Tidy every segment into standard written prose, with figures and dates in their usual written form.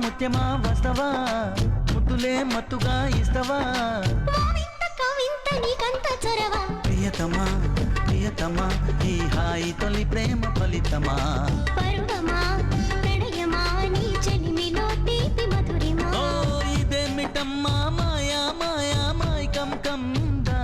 ముత్యమా వస్తవా ముద్దులే మత్తుగా ఇస్తవా ప్రియతమా ప్రియతమా ఈ హాయి తొలి ప్రేమ ఫలితమా పరువమా ప్రణయమా నీ చెలిమిలో తీపి మధురిమా ఓ ఇదేమిటమ్మా మాయా మాయా మాయకం కందా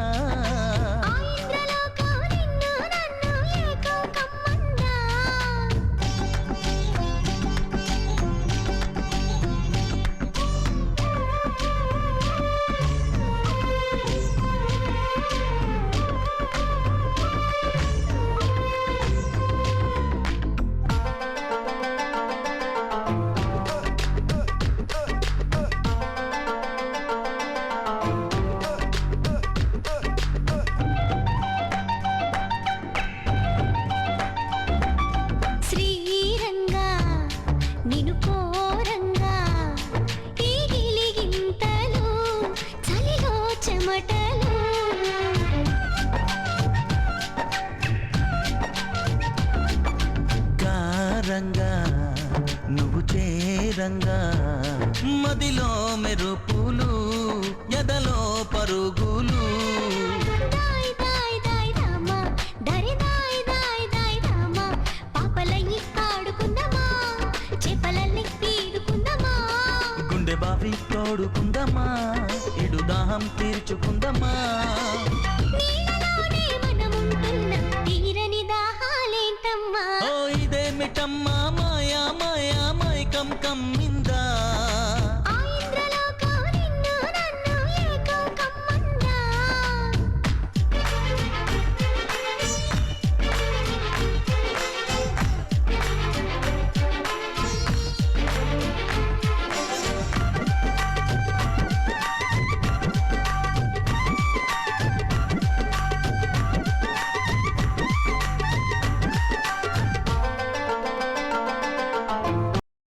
రంగా నువ్వు చేరంగా మదిలో మెరుపులు ఎదలో పరుగులు గుండె బావి తోడుకుందమా ఇడు దాహం తీర్చుకుందమా ఓ ఇదేమిటమ్మా మాయా మాయా మైకం కమ్మిందా